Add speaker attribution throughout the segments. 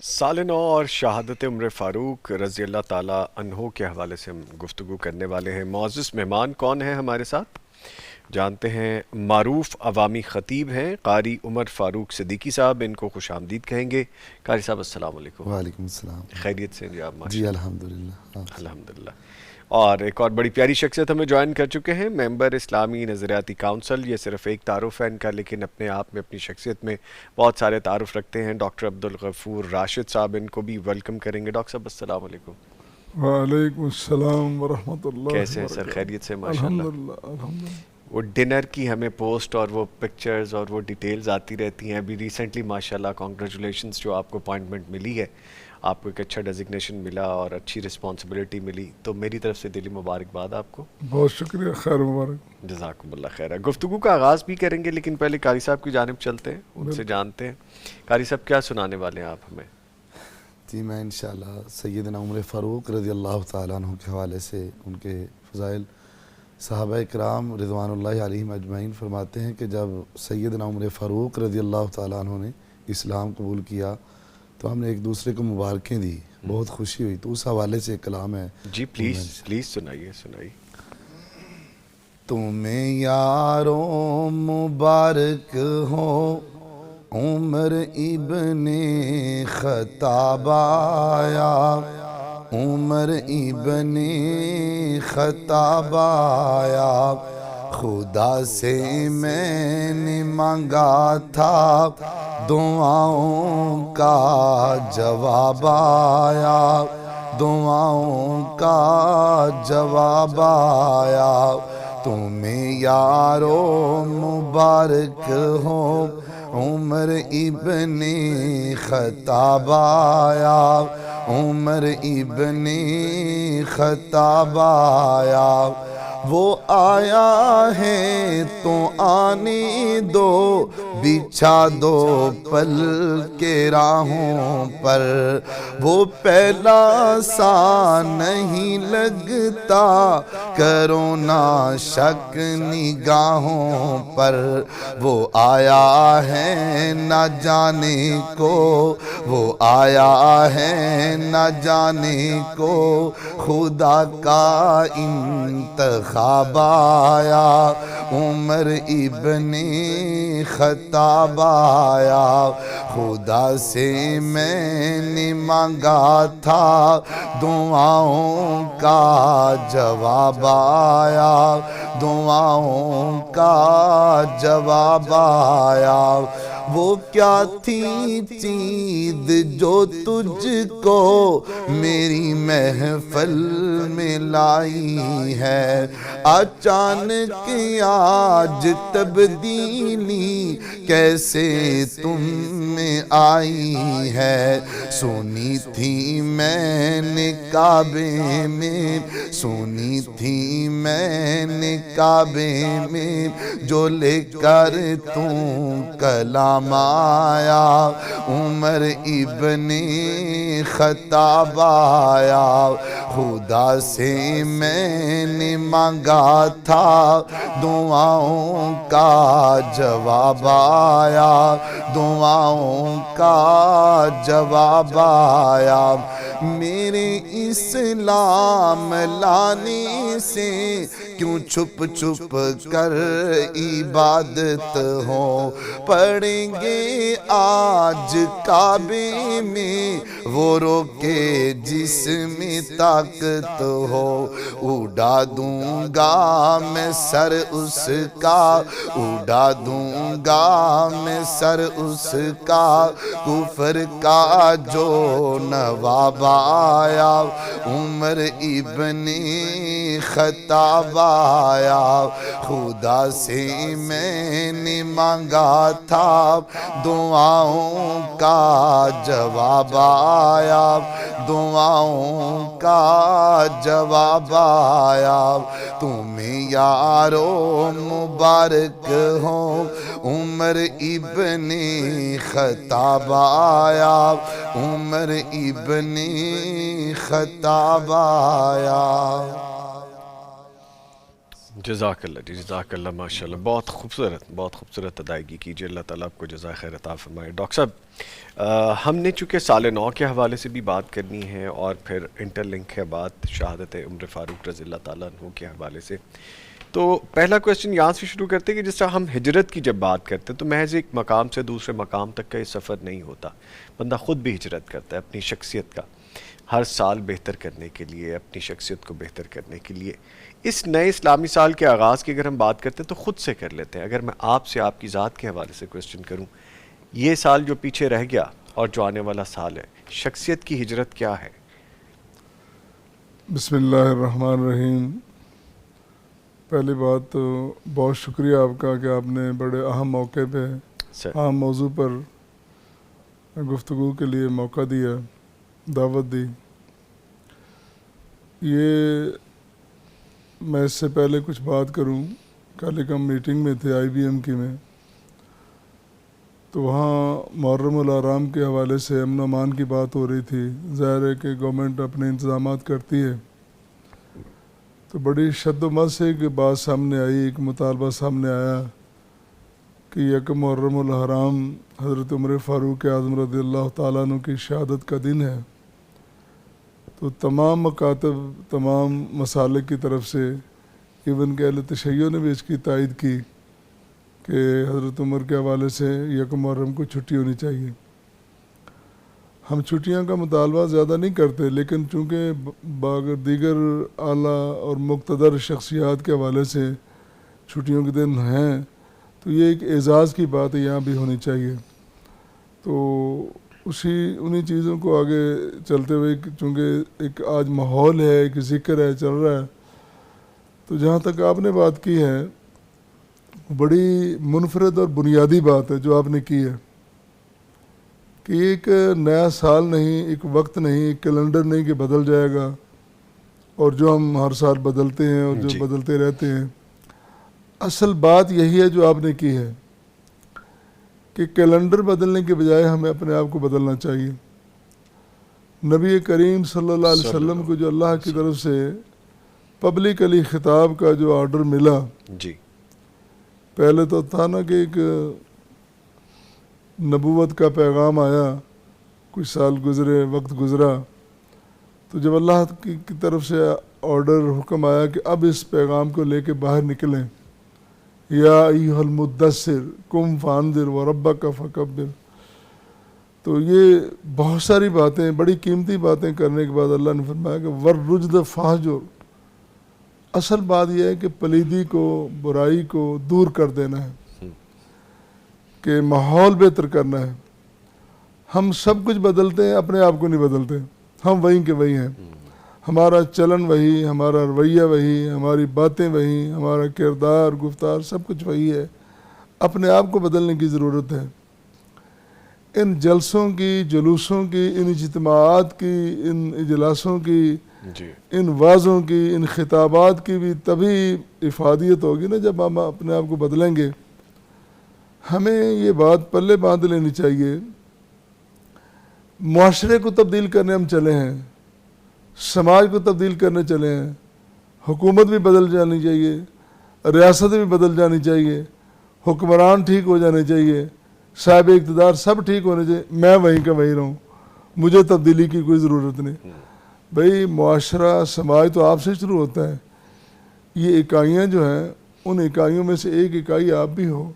Speaker 1: سال نو اور شہادت عمر فاروق رضی اللہ تعالیٰ عنہ کے حوالے سے ہم گفتگو کرنے والے ہیں۔ معزز مہمان کون ہیں ہمارے ساتھ جانتے ہیں۔ معروف عوامی خطیب ہیں قاری عمر فاروق صدیقی صاحب، ان کو خوش آمدید کہیں گے۔ قاری صاحب السلام علیکم۔
Speaker 2: وعلیکم السلام۔
Speaker 1: خیریت سے ہیں جی آپ؟
Speaker 2: جی
Speaker 1: ماشاء
Speaker 2: الحمدللہ۔
Speaker 1: الحمدللہ۔ اور ایک اور بڑی پیاری شخصیت ہمیں جوائن کر چکے ہیں، ممبر اسلامی نظریاتی کونسل۔ یہ صرف ایک تعارف ہے ان کا، لیکن اپنے آپ میں اپنی شخصیت میں بہت سارے تعارف رکھتے ہیں۔ ڈاکٹر عبدالغفور راشد صاحب، ان کو بھی ویلکم کریں گے۔ ڈاکٹر صاحب السلام علیکم۔
Speaker 3: وعلیکم السلام ورحمۃ اللہ
Speaker 1: کیسے ہیں سر؟
Speaker 3: وبرکاتہ۔
Speaker 1: خیریت سے؟ ماشاء اللہ۔
Speaker 3: الحمدللہ الحمدللہ۔
Speaker 1: وہ ڈنر کی ہمیں پوسٹ اور وہ پکچرز اور وہ ڈیٹیلز آتی رہتی ہیں۔ ابھی ریسنٹلی ماشاءاللہ کانگریچولیشنز، جو آپ کو اپوائنٹمنٹ ملی ہے، آپ کو ایک اچھا ڈیزگنیشن ملا اور اچھی رسپانسبلٹی ملی، تو میری طرف سے دلی مبارکباد آپ کو۔
Speaker 3: بہت شکریہ، خیر مبارک۔
Speaker 1: جزاکم اللہ خیر۔ گفتگو کا آغاز بھی کریں گے، لیکن پہلے قاری صاحب کی جانب چلتے ہیں، ان سے جانتے ہیں۔ قاری صاحب کیا سنانے والے ہیں آپ ہمیں؟
Speaker 2: جی میں انشاءاللہ سیدنا عمر فاروق رضی اللہ تعالیٰ عنہ کے حوالے سے ان کے فضائل، صحابہ اکرام رضوان اللہ علیہم اجمعین فرماتے ہیں کہ جب سیدنا عمر فاروق رضی اللہ تعالیٰ عنہ نے اسلام قبول کیا تو ہم نے ایک دوسرے کو مبارکیں دی، بہت خوشی ہوئی، تو اس حوالے سے ایک کلام ہے۔
Speaker 1: جی پلیز سنائیے۔
Speaker 2: تمہیں یاروں مبارک ہو عمر ابن خطاب آیا، عمر ابن خطاب آیا، خدا سے میں نے مانگا تھا دعاؤں کا جواب آیا، دعاؤں کا جواب آیا، تمہیں یارو مبارک ہو عمر ابن خطاب آیا، عمر ابن خطاب آیا، وہ آیا ہے تو آنے دو، بچھا دو پل کے راہوں پر، وہ پہلا سا نہیں لگتا، کرو نہ شک نگاہوں پر، وہ آیا ہے نہ جانے کو، وہ آیا ہے نہ جانے کو، خدا کا انتخاب آیا، عمر ابن خطاب آیا، خدا سے میں نے مانگا تھا دعاؤں کا جواب آیا، دعاؤں کا جواب آیا، وہ کیا تھی چیز جو تجھ کو میری محفل میں لائی ہے، اچانک آج تبدیلی کیسے تم میں آئی ہے، سنی تھی میں نے کعبے میں، سنی تھی میں نے کعبے میں، جو لے کر تم کلام آیا، عمر ابن خطاب آیا، خدا سے میں نے مانگا تھا دعاؤں کا جواب آیا، دعاؤں کا جواب آیا، میرے اسلام لانے سے کیوں چھپ چھپ کر عبادت ہو، پڑھیں گے آج کعبے میں وہ روکے جس میں طاقت ہو، اڑا دوں گا میں سر اس کا، اڑا دوں گا میں سر اس کا، کفر کا جو نواب آیا، عمر ابن خطاب آیا، خدا سے میں نے مانگا تھا دعاؤں کا جواب آیا، دعاؤں کا جواب آیا، تمہیں یارو مبارک ہو عمر ابن خطاب آیا، عمر ابن خطاب آیا۔
Speaker 1: جزاک اللہ جی، جزاک اللہ، ماشاء اللہ، بہت خوبصورت ادائیگی کیجیے، اللہ تعالیٰ آپ کو جزائے خیر عطا فرمائے۔ ڈاکٹر صاحب، ہم نے چونکہ سال 9 کے حوالے سے بھی بات کرنی ہے اور پھر انٹر لنک ہے بات شہادت عمر فاروق رضی اللہ تعالیٰ عنہ کے حوالے سے، تو پہلا کویسچن یہاں سے شروع کرتے ہیں کہ جس طرح ہم ہجرت کی جب بات کرتے ہیں تو محض ایک مقام سے دوسرے مقام تک کا یہ سفر نہیں ہوتا، بندہ خود بھی ہجرت کرتا ہے اپنی شخصیت کا، ہر سال بہتر کرنے کے لیے، اپنی شخصیت کو بہتر کرنے کے لیے۔ اس نئے اسلامی سال کے آغاز کی اگر ہم بات کرتے ہیں تو خود سے کر لیتے ہیں۔ اگر میں آپ سے آپ کی ذات کے حوالے سے کویسچن کروں، یہ سال جو پیچھے رہ گیا اور جو آنے والا سال ہے، شخصیت کی ہجرت کیا ہے؟
Speaker 3: بسم اللہ الرحمن الرحیم۔ پہلی بات تو بہت شکریہ آپ کا کہ آپ نے بڑے اہم موقع پہ اہم موضوع پر گفتگو کے لیے موقع دیا، دعوت دی۔ یہ میں اس سے پہلے کچھ بات کروں، کل ایک ہم میٹنگ میں تھے IBM کی میں، تو وہاں محرم الحرام کے حوالے سے امن و امان کی بات ہو رہی تھی۔ ظاہر ہے کہ گورنمنٹ اپنے انتظامات کرتی ہے، تو بڑی شد و مد سے ایک بات سامنے آئی، ایک مطالبہ سامنے آیا کہ یکم محرم الحرام حضرت عمر فاروق اعظم رضی اللہ تعالیٰ عنہ کی شہادت کا دن ہے، تو تمام مکاتب، تمام مسالک کی طرف سے، ایون کہ اہل تشیع نے بھی اس کی تائید کی کہ حضرت عمر کے حوالے سے یکم محرم کو چھٹی ہونی چاہیے۔ ہم چھٹیاں کا مطالبہ زیادہ نہیں کرتے، لیکن چونکہ دیگر اعلیٰ اور مقتدر شخصیات کے حوالے سے چھٹیوں کے دن ہیں، تو یہ ایک اعزاز کی بات ہے، یہاں بھی ہونی چاہیے۔ تو انہی چیزوں کو آگے چلتے ہوئے، چونکہ ایک آج ماحول ہے، ایک ذکر ہے چل رہا ہے، تو جہاں تک آپ نے بات کی ہے بڑی منفرد اور بنیادی بات ہے جو آپ نے کی ہے، کہ ایک نیا سال نہیں، ایک وقت نہیں، ایک کیلنڈر نہیں کہ بدل جائے گا، اور جو ہم ہر سال بدلتے ہیں اور جو بدلتے رہتے ہیں۔ اصل بات یہی ہے جو آپ نے کی ہے کہ کیلنڈر بدلنے کے بجائے ہمیں اپنے آپ کو بدلنا چاہیے۔ نبی کریم صلی اللہ علیہ وسلم کو جو اللہ کی طرف سے پبلکلی خطاب کا جو آرڈر ملا،
Speaker 1: جی،
Speaker 3: پہلے تو تھا نا کہ ایک نبوت کا پیغام آیا، کچھ سال گزرے، وقت گزرا، تو جب اللہ کی طرف سے آرڈر، حکم آیا کہ اب اس پیغام کو لے کے باہر نکلیں، یا ایھا المدثر قم فانذر وربک فکبر، تو یہ بہت ساری باتیں، بڑی قیمتی باتیں کرنے کے بعد اللہ نے فرمایا کہ والرجز فاہجر، اصل بات یہ ہے کہ پلیدی کو، برائی کو دور کر دینا ہے، کہ ماحول بہتر کرنا ہے۔ ہم سب کچھ بدلتے ہیں، اپنے آپ کو نہیں بدلتے، ہم وہیں کے وہیں ہیں، ہمارا چلن وہی، ہمارا رویہ وہی، ہماری باتیں وہی، ہمارا کردار، گفتار، سب کچھ وہی ہے، اپنے آپ کو بدلنے کی ضرورت ہے۔ ان جلسوں کی، جلوسوں کی، ان اجتماعات کی، ان اجلاسوں کی، ان وعظوں کی، ان خطابات کی بھی تبھی افادیت ہوگی نا جب ہم اپنے آپ کو بدلیں گے۔ ہمیں یہ بات پلے باندھ لینی چاہیے، معاشرے کو تبدیل کرنے ہم چلے ہیں، سماج کو تبدیل کرنے چلے ہیں، حکومت بھی بدل جانی چاہیے، ریاست بھی بدل جانی چاہیے، حکمران ٹھیک ہو جانے چاہیے، صاحب اقتدار سب ٹھیک ہونے چاہیے، میں وہیں کا وہیں رہوں، مجھے تبدیلی کی کوئی ضرورت نہیں۔ بھئی معاشرہ، سماج تو آپ سے شروع ہوتا ہے۔ یہ اکائیاں جو ہیں، ان اکائیوں میں سے ایک اکائی آپ بھی ہو،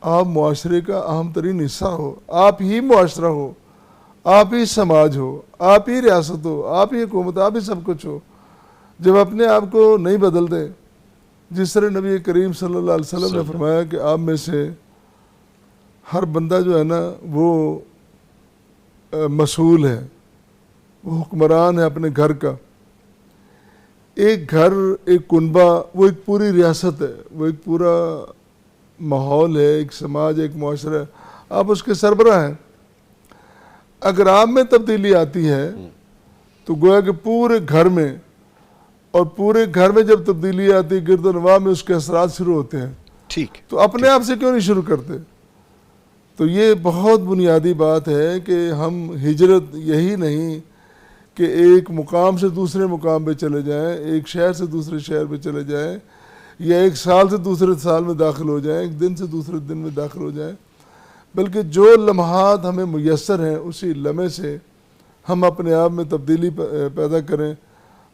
Speaker 3: آپ معاشرے کا اہم ترین حصہ ہو، آپ ہی معاشرہ ہو، آپ ہی سماج ہو، آپ ہی ریاست ہو، آپ ہی حکومت، آپ ہی سب کچھ ہو۔ جب اپنے آپ کو نہیں بدلتے، جس طرح نبی کریم صلی اللہ علیہ وسلم نے فرمایا کہ آپ میں سے ہر بندہ جو ہے نا وہ مسئول ہے، وہ حکمران ہے اپنے گھر کا۔ ایک گھر، ایک کنبہ، وہ ایک پوری ریاست ہے، وہ ایک پورا ماحول ہے، ایک سماج، ایک معاشرہ ہے، آپ اس کے سربراہ ہیں۔ اگر آپ میں تبدیلی آتی ہے تو گویا کہ پورے گھر میں، اور پورے گھر میں جب تبدیلی آتی ہے، گرد و نواح میں اس کے اثرات شروع ہوتے ہیں۔
Speaker 1: ٹھیک،
Speaker 3: تو اپنے آپ سے کیوں نہیں شروع کرتے؟ تو یہ بہت بنیادی بات ہے کہ ہم ہجرت یہی نہیں کہ ایک مقام سے دوسرے مقام پہ چلے جائیں، ایک شہر سے دوسرے شہر پہ چلے جائیں، یا ایک سال سے دوسرے سال میں داخل ہو جائیں، ایک دن سے دوسرے دن میں داخل ہو جائیں، بلکہ جو لمحات ہمیں میسر ہیں اسی لمحے سے ہم اپنے آپ میں تبدیلی پیدا کریں،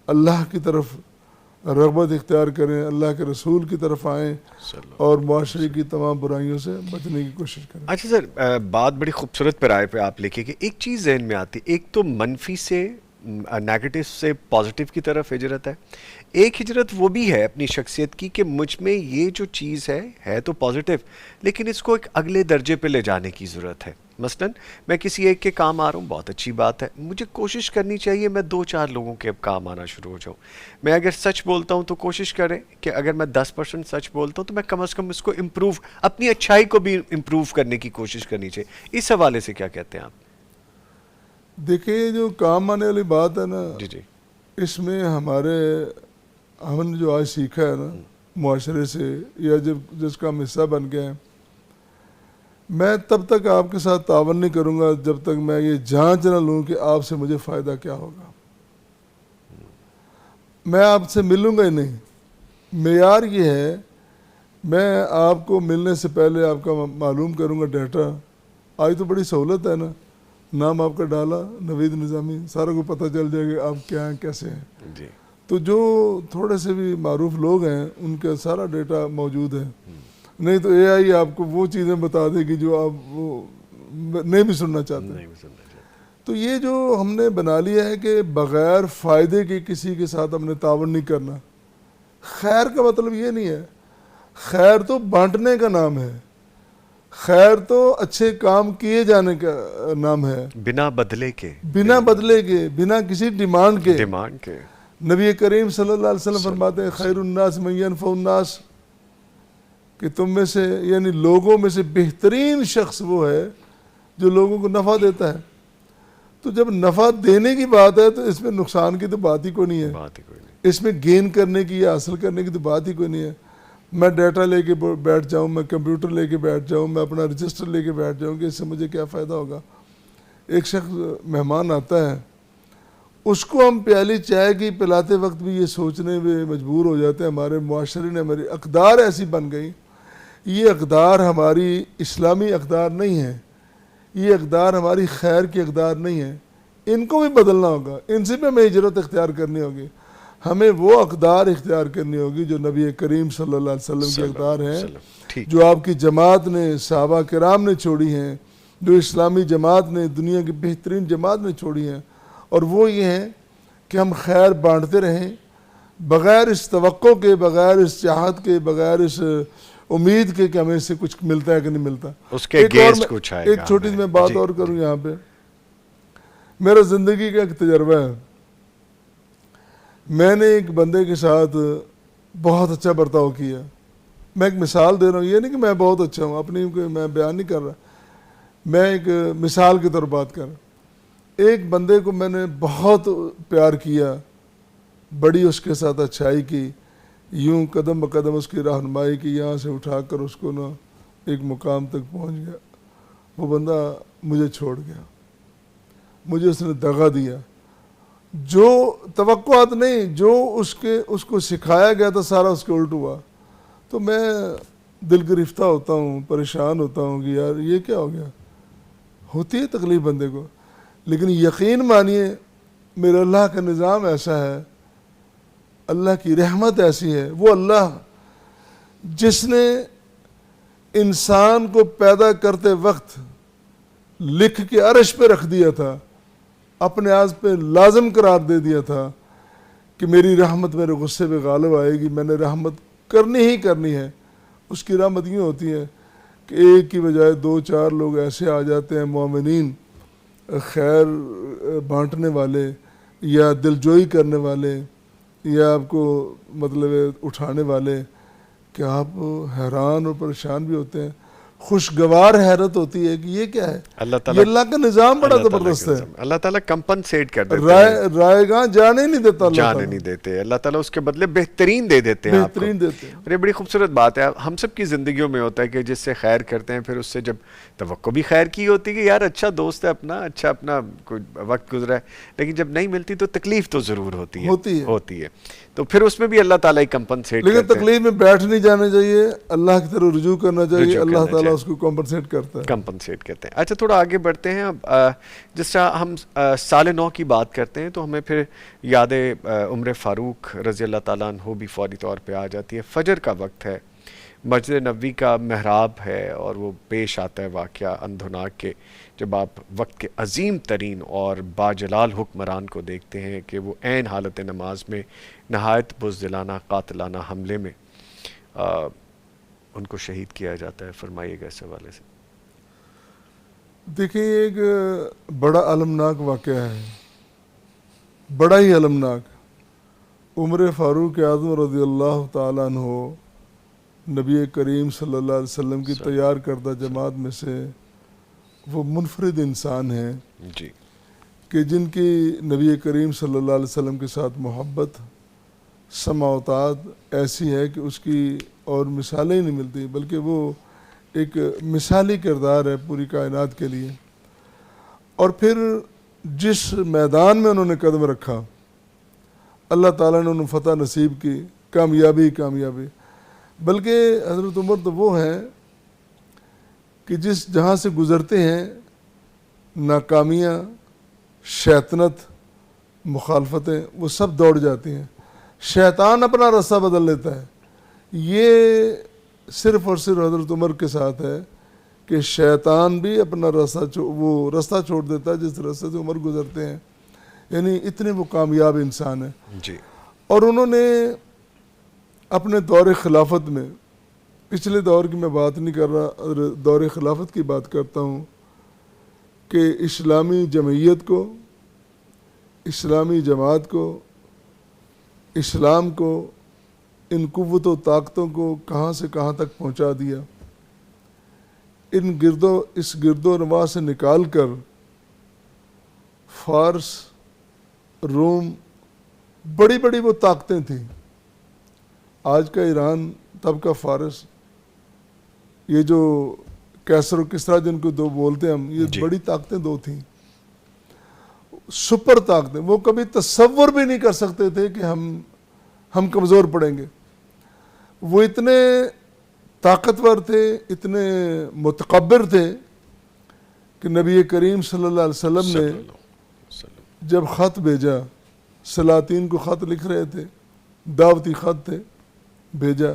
Speaker 3: اللہ کی طرف رغبت اختیار کریں، اللہ کے رسول کی طرف آئیں اور معاشرے کی تمام برائیوں سے بچنے کی کوشش کریں۔
Speaker 1: اچھا سر، بات بڑی خوبصورت پیرائے پہ آپ لکھے کہ ایک چیز ذہن میں آتی، ایک تو منفی سے نیگیٹو سے پازیٹیو کی طرف ہجرت ہے، ایک ہجرت وہ بھی ہے اپنی شخصیت کی کہ مجھ میں یہ جو چیز ہے تو پازیٹیو، لیکن اس کو ایک اگلے درجے پہ لے جانے کی ضرورت ہے۔ مثلا میں کسی ایک کے کام آ رہا ہوں، بہت اچھی بات ہے، مجھے کوشش کرنی چاہیے میں 2-4 لوگوں کے اب کام آنا شروع ہو جاؤں۔ میں اگر سچ بولتا ہوں تو کوشش کریں کہ اگر میں 10% سچ بولتا ہوں تو میں کم از کم اس کو امپروو، اپنی اچھائی کو بھی امپروو کرنے کی کوشش کرنی چاہیے۔ اس حوالے سے کیا کہتے ہیں آپ؟
Speaker 3: دیکھیں جو کام آنے والی بات ہے نا،
Speaker 1: جی
Speaker 3: اس میں ہم نے جو آج سیکھا ہے نا معاشرے سے یا جس کا ہم حصہ بن گئے ہیں، میں تب تک آپ کے ساتھ تعاون نہیں کروں گا جب تک میں یہ جانچ نہ لوں کہ آپ سے مجھے فائدہ کیا ہوگا۔ میں آپ سے ملوں گا ہی نہیں۔ معیار یہ ہے، میں آپ کو ملنے سے پہلے آپ کا معلوم کروں گا ڈیٹا۔ آج تو بڑی سہولت ہے نا، نام آپ کا ڈالا نوید نظامی، سارا کو پتہ چل جائے گا آپ کیا ہیں کیسے ہیں۔
Speaker 1: جی
Speaker 3: تو جو تھوڑے سے بھی معروف لوگ ہیں ان کا سارا ڈیٹا موجود ہے، نہیں تو اے آئی آپ کو وہ چیزیں بتا دے گی جو آپ وہ نہیں بھی سننا چاہتے ہیں۔ تو یہ جو ہم نے بنا لیا ہے کہ بغیر فائدے کے کسی کے ساتھ ہم نے تعاون نہیں کرنا۔ خیر کا مطلب یہ نہیں ہے، خیر تو بانٹنے کا نام ہے، خیر تو اچھے کام کیے جانے کا نام ہے،
Speaker 1: بنا بدلے کے،
Speaker 3: بنا کسی ڈیمانڈ کے۔ نبی کریم صلی اللہ علیہ وسلم فرماتے ہیں خیر الناس من ینفع الناس، کہ تم میں سے یعنی لوگوں میں سے بہترین شخص وہ ہے جو لوگوں کو نفع دیتا ہے۔ تو جب نفع دینے کی بات ہے تو اس میں نقصان کی تو بات ہی کوئی نہیں ہے، اس میں گین کرنے کی یا حاصل کرنے کی تو بات ہی کوئی نہیں ہے۔ میں ڈیٹا لے کے بیٹھ جاؤں، میں کمپیوٹر لے کے بیٹھ جاؤں، میں اپنا رجسٹر لے کے بیٹھ جاؤں کہ اس سے مجھے کیا فائدہ ہوگا۔ ایک شخص مہمان آتا ہے، اس کو ہم پیالی چائے کی پلاتے وقت بھی یہ سوچنے میں مجبور ہو جاتے ہیں، ہمارے معاشرے نے ہماری اقدار ایسی بن گئی، یہ اقدار ہماری اسلامی اقدار نہیں ہیں، یہ اقدار ہماری خیر کی اقدار نہیں ہیں، ان کو بھی بدلنا ہوگا، ان سے بھی ہمیں ہجرت اختیار کرنی ہوگی۔ ہمیں وہ اقدار اختیار کرنی ہوگی جو نبی کریم صلی اللہ علیہ وسلم کی اقدار ہیں، جو آپ کی جماعت نے، صحابہ کرام نے چھوڑی ہیں، جو اسلامی جماعت نے، دنیا کی بہترین جماعت نے چھوڑی ہیں، اور وہ یہ ہیں کہ ہم خیر بانٹتے رہیں بغیر اس توقع کے، بغیر اس چاہت کے، بغیر اس امید کے کہ ہمیں اس سے کچھ ملتا ہے کہ نہیں ملتا۔ ایک چھوٹی سی میں بات اور کروں یہاں پہ، میرا زندگی کا ایک تجربہ ہے۔ میں نے ایک بندے کے ساتھ بہت اچھا برتاؤ کیا۔ میں ایک مثال دے رہا ہوں، یہ نہیں کہ میں بہت اچھا ہوں، اپنی میں بیان نہیں کر رہا، میں ایک مثال کی طور بات کر رہا ہوں۔ ایک بندے کو میں نے بہت پیار کیا، بڑی اس کے ساتھ اچھائی کی، یوں قدم بقدم اس کی رہنمائی کی، یہاں سے اٹھا کر اس کو نا ایک مقام تک پہنچ گیا۔ وہ بندہ مجھے چھوڑ گیا، مجھے اس نے دغا دیا، جو توقعات نہیں، جو اس کو سکھایا گیا تھا سارا اس کے الٹ ہوا۔ تو میں دل گرفتہ ہوتا ہوں، پریشان ہوتا ہوں کہ یار یہ کیا ہو گیا۔ ہوتی ہے تکلیف بندے کو، لیکن یقین مانیے میرے اللہ کا نظام ایسا ہے، اللہ کی رحمت ایسی ہے، وہ اللہ جس نے انسان کو پیدا کرتے وقت لکھ کے عرش پہ رکھ دیا تھا، اپنے آپ پہ لازم قرار دے دیا تھا کہ میری رحمت میرے غصے پہ غالب آئے گی، میں نے رحمت کرنی ہی کرنی ہے۔ اس کی رحمت یوں ہوتی ہے کہ ایک کی بجائے 2-4 لوگ ایسے آ جاتے ہیں مومنین، خیر بانٹنے والے یا دلجوئی کرنے والے یا آپ کو مطلب اٹھانے والے، کہ آپ حیران اور پریشان بھی ہوتے ہیں۔ خوشگوار حیرت ہوتی ہے کہ یہ کیا ہے.
Speaker 1: اللہ
Speaker 3: یہ
Speaker 1: تعالیٰ
Speaker 3: اللہ کا نظام بڑا زبردست ہے.
Speaker 1: اللہ تعالیٰ کمپنسیٹ کر دیتے ہیں,
Speaker 3: رائے گاں جانے نہیں دیتا اللہ
Speaker 1: جانے
Speaker 3: تعالیٰ,
Speaker 1: نہیں دیتے, اللہ تعالیٰ اس کے بدلے بہترین دے دیتے ہیں آپ کو.
Speaker 3: بہترین دیتے ہیں.
Speaker 1: اور یہ بڑی خوبصورت بات ہے, ہم سب کی زندگیوں میں ہوتا ہے کہ جس سے خیر کرتے ہیں پھر اس سے جب توقع بھی خیر کی ہوتی ہے کہ یار اچھا دوست ہے اپنا, اچھا اپنا کوئی وقت گزرا ہے, لیکن جب نہیں ملتی تو تکلیف تو ضرور ہوتی ہے. تو پھر اس میں بھی اللہ تعالیٰ ہی کمپنسیٹ کرتے ہیں.
Speaker 3: لیکن تکلیف میں بیٹھ نہیں جانا چاہیے, اللہ کی طرف رجوع کرنا چاہیے, اللہ تعالیٰ اس کو کمپنسیٹ کرتا ہے.
Speaker 1: کمپنسیٹ کرتے ہیں. اچھا تھوڑا آگے بڑھتے ہیں. جس طرح ہم سال نو کی بات کرتے ہیں تو ہمیں پھر یاد عمر فاروق رضی اللہ تعالیٰ عنہ بھی فوری طور پہ آ جاتی ہے. فجر کا وقت ہے, مسجد نبوی کا محراب ہے, اور وہ پیش آتا ہے واقعہ اندھوناک کے, جب آپ وقت کے عظیم ترین اور باجلال حکمران کو دیکھتے ہیں کہ وہ عین حالت نماز میں نہایت بزدلانہ قاتلانہ حملے میں ان کو شہید کیا جاتا ہے. فرمائیے گا اس حوالے سے.
Speaker 3: دیکھیں یہ ایک بڑا المناک واقعہ ہے, بڑا ہی المناک. عمر فاروق اعظم رضی اللہ تعالیٰ عنہ نبی کریم صلی اللہ علیہ وسلم کی تیار کردہ جماعت میں سے وہ منفرد انسان ہیں
Speaker 1: جی,
Speaker 3: کہ جن کی نبی کریم صلی اللہ علیہ وسلم کے ساتھ محبت سمع و اطاعت ایسی ہے کہ اس کی اور مثالیں ہی نہیں ملتی, بلکہ وہ ایک مثالی کردار ہے پوری کائنات کے لیے. اور پھر جس میدان میں انہوں نے قدم رکھا اللہ تعالیٰ نے انہیں فتح نصیب کی, کامیابی. بلکہ حضرت عمر تو وہ ہیں کہ جہاں سے گزرتے ہیں ناکامیاں, شیطنت, مخالفتیں, وہ سب دوڑ جاتی ہیں. شیطان اپنا راستہ بدل لیتا ہے. یہ صرف اور صرف حضرت عمر کے ساتھ ہے کہ شیطان بھی اپنا راستہ چھوڑ دیتا ہے جس راستے سے عمر گزرتے ہیں. یعنی اتنے وہ کامیاب انسان ہیں.
Speaker 1: جی.
Speaker 3: اور انہوں نے اپنے دور خلافت میں, پچھلے دور کی میں بات نہیں کر رہا, دور خلافت کی بات کرتا ہوں, کہ اسلامی جمعیت کو, اسلامی جماعت کو, اسلام کو, ان قوت و طاقتوں کو کہاں سے کہاں تک پہنچا دیا. اس گرد و نواح سے نکال کر فارس, روم, بڑی بڑی وہ طاقتیں تھیں. آج کا ایران, تب کا فارس, یہ جو کیسر و کسرا جن کو دو بولتے ہیں ہم, یہ بڑی طاقتیں دو تھیں, سپر طاقتیں. وہ کبھی تصور بھی نہیں کر سکتے تھے کہ ہم کمزور پڑیں گے. وہ اتنے طاقتور تھے, اتنے متکبر تھے کہ نبی کریم صلی اللہ علیہ وسلم نے جب خط بھیجا, سلاطین کو خط لکھ رہے تھے, دعوتی خط تھے, بھیجا,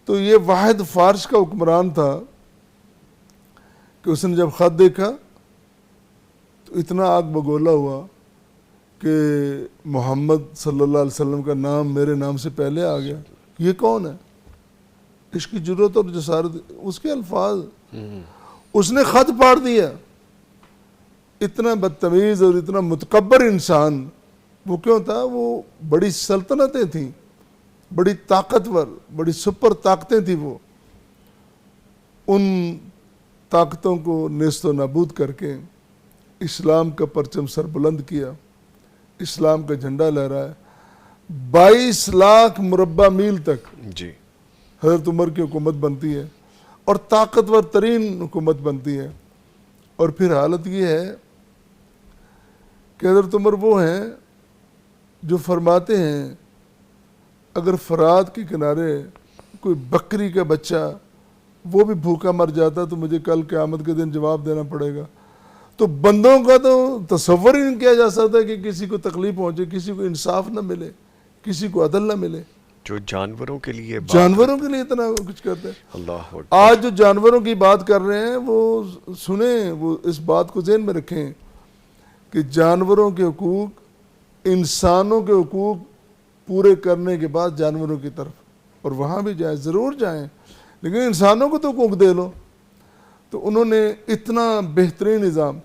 Speaker 3: تو یہ واحد فارس کا حکمران تھا کہ اس نے جب خط دیکھا تو اتنا آگ بگولا ہوا کہ محمد صلی اللہ علیہ وسلم کا نام میرے نام سے پہلے آ گیا. یہ کون ہے؟ اس کی جرات اور جسارت, اس کے الفاظ, اس نے خط پاڑ دیا. اتنا بدتمیز اور اتنا متکبر انسان وہ کیوں تھا؟ وہ بڑی سلطنتیں تھیں, بڑی طاقتور, بڑی سپر طاقتیں تھیں. وہ ان طاقتوں کو نیست و نابود کر کے اسلام کا پرچم سر بلند کیا, اسلام کا جھنڈا لہرا ہے. 22 لاکھ مربع میل تک
Speaker 1: جی
Speaker 3: حضرت عمر کی حکومت بنتی ہے, اور طاقتور ترین حکومت بنتی ہے. اور پھر حالت یہ ہے کہ حضرت عمر وہ ہیں جو فرماتے ہیں اگر فرات کے کنارے کوئی بکری کا بچہ وہ بھی بھوکا مر جاتا تو مجھے کل قیامت کے دن جواب دینا پڑے گا. تو بندوں کا تو تصور ہی نہیں کیا جا سکتا کہ کسی کو تکلیف پہنچے, کسی کو انصاف نہ ملے, کسی کو عدل نہ ملے.
Speaker 1: جو جانوروں کے لیے
Speaker 3: جانوروں کے لیے اتنا کچھ کرتے ہیں.
Speaker 1: اللہ اکبر.
Speaker 3: آج جو جانوروں کی بات کر رہے ہیں وہ سنیں, وہ اس بات کو ذہن میں رکھیں کہ جانوروں کے حقوق انسانوں کے حقوق پورے کرنے کے بعد جانوروں کی طرف, اور وہاں بھی جائیں, ضرور جائیں, لیکن انسانوں کو تو حقوق دے لو. تو انہوں نے اتنا بہترین نظام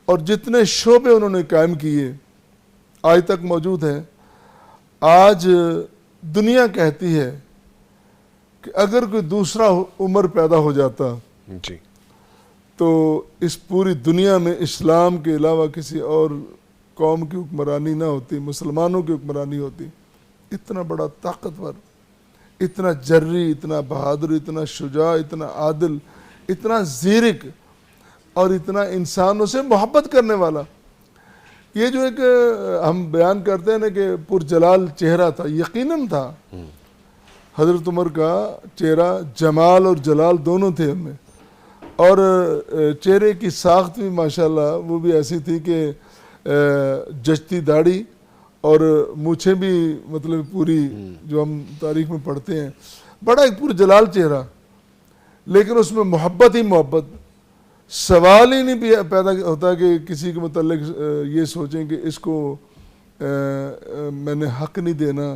Speaker 3: اور جتنے شعبے انہوں نے قائم کیے آج تک موجود ہیں. آج دنیا کہتی ہے کہ اگر کوئی دوسرا عمر پیدا ہو جاتا
Speaker 1: جی
Speaker 3: تو اس پوری دنیا میں اسلام کے علاوہ کسی اور قوم کی حکمرانی نہ ہوتی، مسلمانوں کی حکمرانی ہوتی. اتنا بڑا طاقتور، اتنا جری، اتنا بہادر، اتنا شجاع، اتنا عادل، اتنا زیرک اور اتنا انسانوں سے محبت کرنے والا. یہ جو ایک ہم بیان کرتے ہیں نا کہ پرجلال چہرہ تھا، یقیناً تھا. حضرت عمر کا چہرہ جمال اور جلال دونوں تھے ان میں، اور چہرے کی ساخت بھی ماشاءاللہ وہ بھی ایسی تھی کہ جچتی داڑھی اور مونچھیں بھی مطلب پوری، جو ہم تاریخ میں پڑھتے ہیں، بڑا ایک پرجلال چہرہ، لیکن اس میں محبت ہی محبت. سوال ہی نہیں پیدا ہوتا کہ کسی کے متعلق یہ سوچیں کہ اس کو میں نے حق نہیں دینا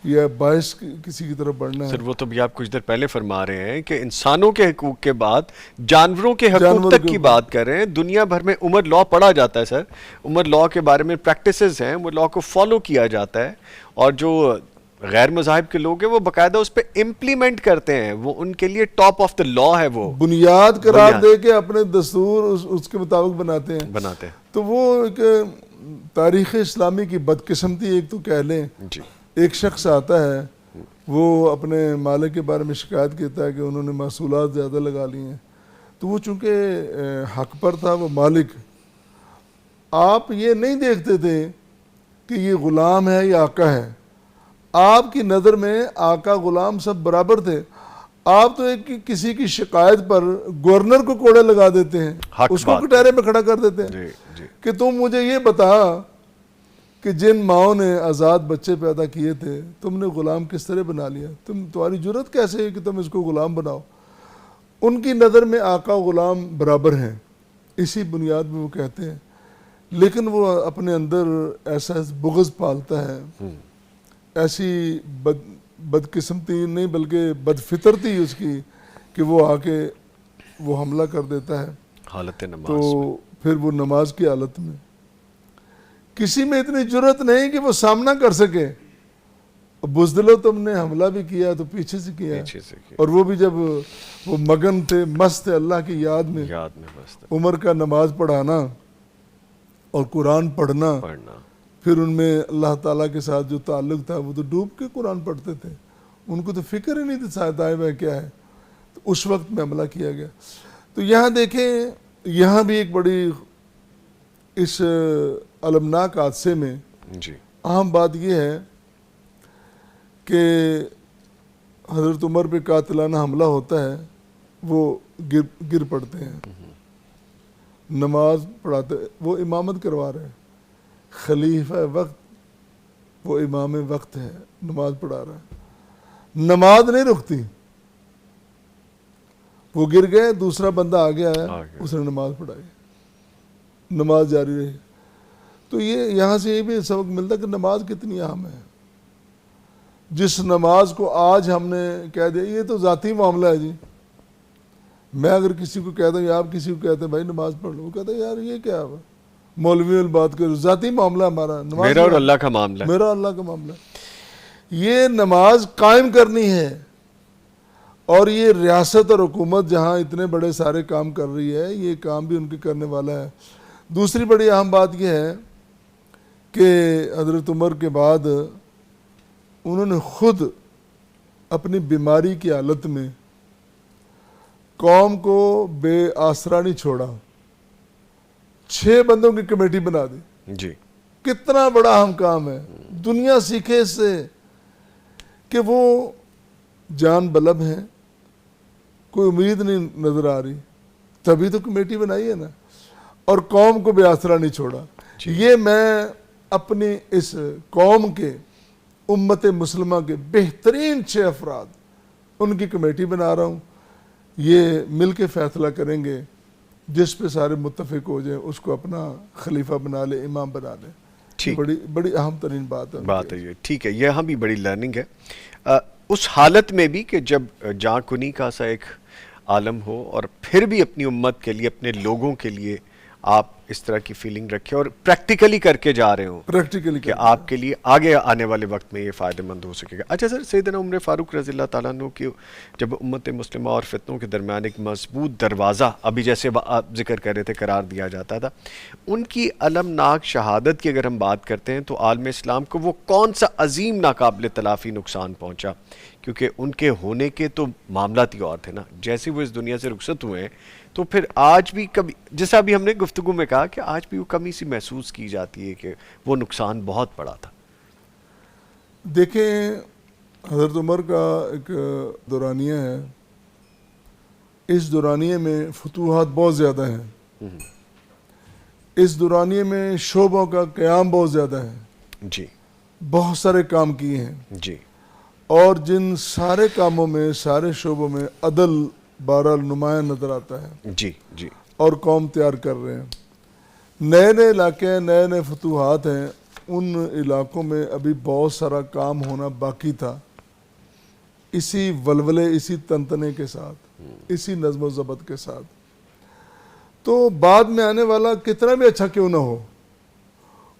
Speaker 3: یا باعث کسی کی طرف بڑھنا ہے.
Speaker 1: سر وہ تو بھی آپ کچھ دیر پہلے فرما رہے ہیں کہ انسانوں کے حقوق کے بعد جانوروں کے حقوق تک کی بات کر رہے ہیں. دنیا بھر میں عمر لا پڑھا جاتا ہے سر، عمر لا کے بارے میں پریکٹسز ہیں، وہ لا کو فالو کیا جاتا ہے، اور جو غیر مذاہب کے لوگ ہیں وہ باقاعدہ اس پہ امپلیمنٹ کرتے ہیں. وہ ان کے لیے ٹاپ آف دا لا ہے، وہ
Speaker 3: بنیاد قرار دے کے اپنے دستور اس کے مطابق بناتے ہیں. تو وہ ایک تاریخ اسلامی کی بدقسمتی ایک تو کہہ لیں.
Speaker 1: جی
Speaker 3: ایک شخص آتا ہے، وہ اپنے مالک کے بارے میں شکایت کرتا ہے کہ انہوں نے محصولات زیادہ لگا لی ہیں. تو وہ چونکہ حق پر تھا، وہ مالک، آپ یہ نہیں دیکھتے تھے کہ یہ غلام ہے یا آقا ہے. آپ کی نظر میں آقا غلام سب برابر تھے. آپ تو ایک کسی کی شکایت پر گورنر کو کوڑے لگا دیتے ہیں، اس کو کٹہرے میں کھڑا کر دیتے ہیں کہ تم مجھے یہ بتا کہ جن ماؤں نے آزاد بچے پیدا کیے تھے تم نے غلام کس طرح بنا لیا، تمہاری جرت کیسے ہے کہ تم اس کو غلام بناؤ. ان کی نظر میں آقا و غلام برابر ہیں، اسی بنیاد میں وہ کہتے ہیں. لیکن وہ اپنے اندر ایسا بغض پالتا ہے، ایسی بدقسمتی نہیں بلکہ بدفطرتی اس کی کہ وہ آ کے وہ حملہ کر دیتا ہے
Speaker 1: حالت نماز.
Speaker 3: تو پھر وہ نماز کی حالت میں کسی میں اتنی جرت نہیں کہ وہ سامنا کر سکے. بزدلو تم نے حملہ بھی کیا تو پیچھے سے کیا، اور وہ بھی جب وہ مگن تھے، مست تھے اللہ کی یاد میں عمر کا نماز پڑھانا اور قرآن پڑھنا. پھر ان میں اللہ تعالیٰ کے ساتھ جو تعلق تھا وہ تو ڈوب کے قرآن پڑھتے تھے، ان کو تو فکر ہی نہیں تھی سائے میں کیا ہے. تو اس وقت میں حملہ کیا گیا. تو یہاں دیکھیں، یہاں بھی ایک بڑی اس المناک حادثے میں اہم بات یہ ہے کہ حضرت عمر پہ قاتلانہ حملہ ہوتا ہے، وہ گر پڑتے ہیں، نماز پڑھاتے، وہ امامت کروا رہے ہیں، خلیفہ وقت، وہ امام وقت ہے، نماز پڑھا رہا ہے، نماز نہیں رکتی. وہ گر گئے، دوسرا بندہ آ گیا ہے، اس نے نماز پڑھائی، نماز جاری رہی. تو یہ یہاں سے یہ بھی سبق ملتا کہ نماز کتنی اہم ہے. جس نماز کو آج ہم نے کہہ دیا یہ تو ذاتی معاملہ ہے. جی میں اگر کسی کو کہتا ہوں یا آپ کسی کو کہتے ہیں بھائی نماز پڑھ لو، وہ کہتا ہے یار یہ کیا ہے، مولوی والی بات کرو، ذاتی معاملہ ہمارا، نماز
Speaker 1: میرا اور اللہ کا معاملہ،
Speaker 3: میرا اللہ کا معاملہ. یہ نماز قائم کرنی ہے، اور یہ ریاست اور حکومت جہاں اتنے بڑے سارے کام کر رہی ہے، یہ کام بھی ان کے کرنے والا ہے. دوسری بڑی اہم بات یہ ہے کہ حضرت عمر کے بعد انہوں نے خود اپنی بیماری کی حالت میں قوم کو بے آسرا نہیں چھوڑا، 6 بندوں کی کمیٹی بنا دی.
Speaker 1: جی
Speaker 3: کتنا بڑا اہم کام ہے. دنیا سیکھے اس سے کہ وہ جان بلب ہیں، کوئی امید نہیں نظر آ رہی، تبھی تو کمیٹی بنائی ہے نا، اور قوم کو بے آسرا نہیں چھوڑا. یہ میں اپنی اس قوم کے، امت مسلمہ کے بہترین 6 افراد ان کی کمیٹی بنا رہا ہوں. یہ مل کے فیصلہ کریں گے، جس پہ سارے متفق ہو جائیں اس کو اپنا خلیفہ بنا لے، امام بنا لے. بڑی اہم ترین بات ہے
Speaker 1: یہ. ٹھیک ہے، یہاں بھی بڑی لرننگ ہے. اس حالت میں بھی کہ جب جاں کنی کا سا ایک عالم ہو اور پھر بھی اپنی امت کے لیے، اپنے لوگوں کے لیے آپ اس طرح کی فیلنگ رکھیں اور پریکٹیکلی کر کے جا رہے ہوں
Speaker 3: پریکٹیکلی
Speaker 1: کہ آپ کے لیے آگے آنے والے وقت میں یہ فائدہ مند ہو سکے گا. اچھا سر، سیدنا عمر فاروق رضی اللہ تعالیٰ عنہ کی جب امت مسلمہ اور فتنوں کے درمیان ایک مضبوط دروازہ، ابھی جیسے آپ ذکر کر رہے تھے، قرار دیا جاتا تھا، ان کی المناک شہادت کی اگر ہم بات کرتے ہیں تو عالم اسلام کو وہ کون سا عظیم ناقابل تلافی نقصان پہنچا؟ کیونکہ ان کے ہونے کے تو معاملات ہی اور تھے نا. جیسے وہ اس دنیا سے رخصت ہوئے ہیں تو پھر آج بھی کبھی، جیسا بھی ہم نے گفتگو میں کہا کہ آج بھی وہ کمی سی محسوس کی جاتی ہے کہ وہ نقصان بہت بڑا تھا.
Speaker 3: دیکھیں، حضرت عمر کا ایک دورانیہ ہے، اس دورانیے میں فتوحات بہت زیادہ ہیں، اس دورانیے میں شعبوں کا قیام بہت زیادہ ہے،
Speaker 1: جی
Speaker 3: بہت سارے کام کیے ہیں،
Speaker 1: جی
Speaker 3: اور جن سارے کاموں میں، سارے شعبوں میں عدل بہرحال نمایاں نظر آتا ہے،
Speaker 1: جی جی
Speaker 3: اور قوم تیار کر رہے ہیں. نئے نئے علاقے ہیں، نئے نئے فتوحات ہیں، ان علاقوں میں ابھی بہت سارا کام ہونا باقی تھا. اسی ولولے، اسی تنتنے کے ساتھ، اسی نظم و ضبط کے ساتھ، تو بعد میں آنے والا کتنا بھی اچھا کیوں نہ ہو،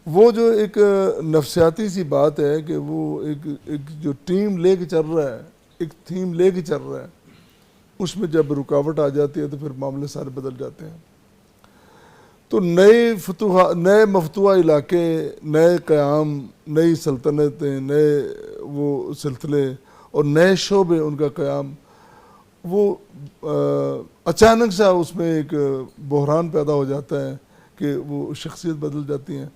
Speaker 3: وہ جو ایک نفسیاتی سی بات ہے کہ وہ ایک جو ٹیم لے کے چل رہا ہے، ایک تھیم لے کے چل رہا ہے، اس میں جب رکاوٹ آ جاتی ہے تو پھر معاملے سارے بدل جاتے ہیں. تو نئے مفتوحہ علاقے، نئے قیام، نئی سلطنتیں، نئے وہ سلسلے اور نئے شعبے، ان کا قیام، وہ اچانک سا اس میں ایک بحران پیدا ہو جاتا ہے کہ وہ شخصیت بدل جاتی ہیں.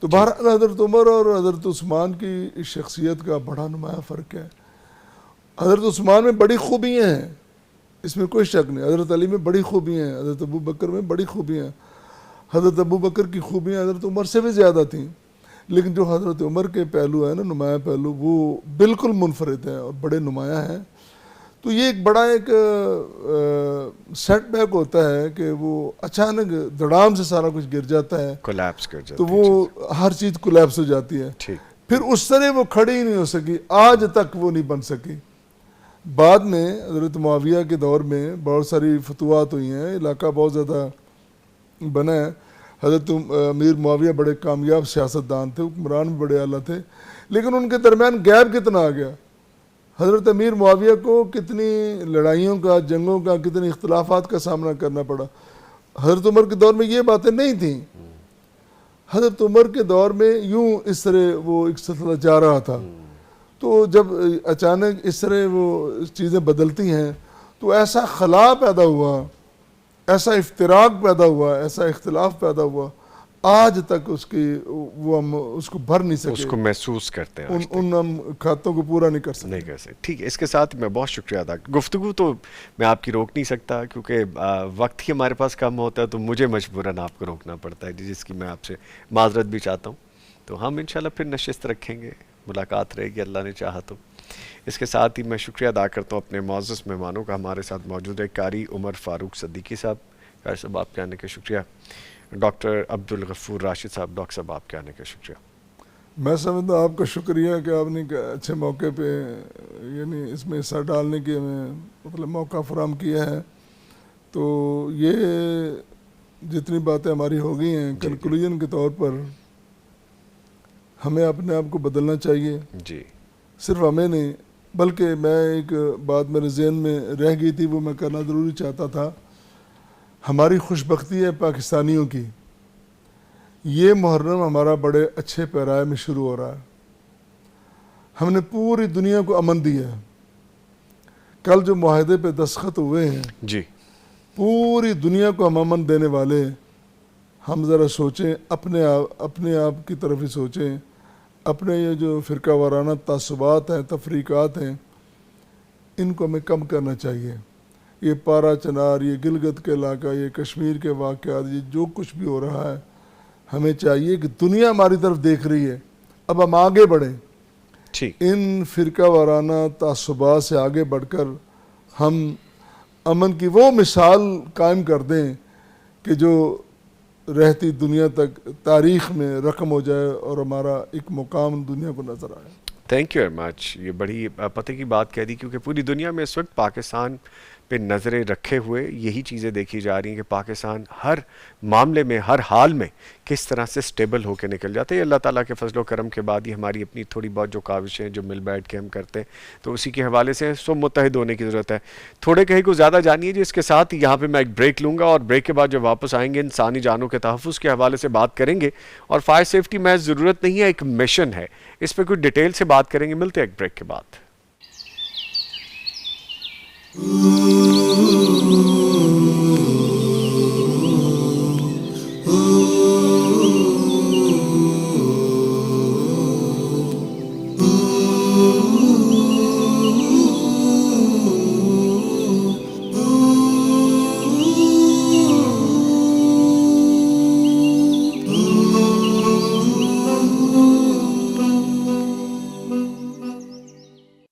Speaker 3: تو بہرحال حضرت عمر اور حضرت عثمان کی شخصیت کا بڑا نمایاں فرق ہے. حضرت عثمان میں بڑی خوبیاں ہیں، اس میں کوئی شک نہیں. حضرت علی میں بڑی خوبیاں ہیں، حضرت ابو بکر میں بڑی خوبیاں ہیں. حضرت ابو بکر کی خوبیاں حضرت عمر سے بھی زیادہ تھیں، لیکن جو حضرت عمر کے پہلو ہیں نا، نمایاں پہلو، وہ بالکل منفرد ہیں اور بڑے نمایاں ہیں. تو یہ ایک بڑا ایک سیٹ بیک ہوتا ہے کہ وہ اچانک دڑام سے سارا کچھ گر جاتا ہے،
Speaker 1: کولیپس کر جاتی
Speaker 3: تو وہ ہر چیز کولیپس ہو جاتی ہے. پھر اس طرح وہ کھڑی ہی نہیں ہو سکی، آج تک وہ نہیں بن سکی. بعد میں حضرت معاویہ کے دور میں بہت ساری فتوحات ہوئی ہیں، علاقہ بہت زیادہ بنا ہے. حضرت امیر معاویہ بڑے کامیاب سیاستدان تھے، حکمران بھی بڑے اعلیٰ تھے، لیکن ان کے درمیان گیپ کتنا آ گیا. حضرت امیر معاویہ کو کتنی لڑائیوں کا، جنگوں کا، کتنی اختلافات کا سامنا کرنا پڑا. حضرت عمر کے دور میں یہ باتیں نہیں تھیں. حضرت عمر کے دور میں یوں اس طرح وہ ایک سلسلہ جا رہا تھا. تو جب اچانک اس طرح وہ چیزیں بدلتی ہیں تو ایسا خلا پیدا ہوا، ایسا افتراق پیدا ہوا، ایسا اختلاف پیدا ہوا، آج تک اس کی وہ ہم اس کو بھر نہیں سکے،
Speaker 1: اس کو محسوس کرتے ہیں،
Speaker 3: ان ہم کھاتوں کو پورا نہیں کر سکتے.
Speaker 1: نہیں کر سکتے. ٹھیک ہے، اس کے ساتھ میں بہت شکریہ ادا. گفتگو تو میں آپ کی روک نہیں سکتا کیونکہ وقت ہی ہمارے پاس کم ہوتا ہے، تو مجھے مجبوراً آپ کو روکنا پڑتا ہے، جس کی میں آپ سے معذرت بھی چاہتا ہوں. تو ہم انشاءاللہ پھر نشست رکھیں گے، ملاقات رہے گی اللہ نے چاہا تو. اس کے ساتھ ہی میں شکریہ ادا کرتا ہوں اپنے معزز مہمانوں کا ہمارے ساتھ موجود ہے. قاری عمر فاروق صدیقی صاحب، قاری صاحب آپ کے آنے کا شکریہ. ڈاکٹر عبدالغفور راشد صاحب، ڈاکٹر صاحب آپ کے آنے کا شکریہ.
Speaker 3: میں سمجھتا ہوں آپ کا شکریہ کہ آپ نے اچھے موقع پہ یعنی اس میں حصہ ڈالنے کے ہمیں مطلب موقع فراہم کیا ہے. تو یہ جتنی باتیں ہماری ہو گئی ہیں، کنکلوژن کے طور پر ہمیں اپنے آپ کو بدلنا چاہیے.
Speaker 1: جی،
Speaker 3: صرف ہمیں نہیں، بلکہ میں ایک بات میرے ذہن میں رہ گئی تھی، وہ میں کرنا ضروری چاہتا تھا. ہماری خوش بختی ہے پاکستانیوں کی، یہ محرم ہمارا بڑے اچھے پیرائے میں شروع ہو رہا ہے. ہم نے پوری دنیا کو امن دیا ہے. کل جو معاہدے پہ دستخط ہوئے ہیں،
Speaker 1: جی،
Speaker 3: پوری دنیا کو ہم امن دینے والے. ہم ذرا سوچیں، اپنے آپ کی طرف ہی سوچیں. اپنے یہ جو فرقہ وارانہ تعصبات ہیں، تفریقات ہیں، ان کو ہمیں کم کرنا چاہیے. یہ پارا چنار، یہ گلگت کے علاقہ، یہ کشمیر کے واقعات، یہ جو کچھ بھی ہو رہا ہے، ہمیں چاہیے کہ دنیا ہماری طرف دیکھ رہی ہے، اب ہم آگے بڑھیں. ان فرقہ وارانہ تعصبات سے آگے بڑھ کر ہم امن کی وہ مثال قائم کر دیں کہ جو رہتی دنیا تک تاریخ میں رقم ہو جائے اور ہمارا ایک مقام دنیا کو نظر آئے.
Speaker 1: Thank you very much. یہ بڑی پتہ کی بات کہہ دی، کیونکہ پوری دنیا میں اس وقت پاکستان پہ نظریں رکھے ہوئے یہی چیزیں دیکھی جا رہی ہیں کہ پاکستان ہر معاملے میں ہر حال میں کس طرح سے سٹیبل ہو کے نکل جاتے ہیں. اللہ تعالیٰ کے فضل و کرم کے بعد ہی ہماری اپنی تھوڑی بہت جو کاوشیں جو مل بیٹھ کے ہم کرتے ہیں تو اسی کے حوالے سے سب متحد ہونے کی ضرورت ہے. تھوڑے کہیں کو زیادہ جانیے جی. اس کے ساتھ یہاں پہ میں ایک بریک لوں گا اور بریک کے بعد جب واپس آئیں گے انسانی جانوں کے تحفظ کے حوالے سے بات کریں گے. اور فائر سیفٹی محض ضرورت نہیں ہے، ایک مشن ہے، اس پہ کوئی ڈیٹیل سے بات کریں گے. ملتے ہیں ایک بریک کے بعد.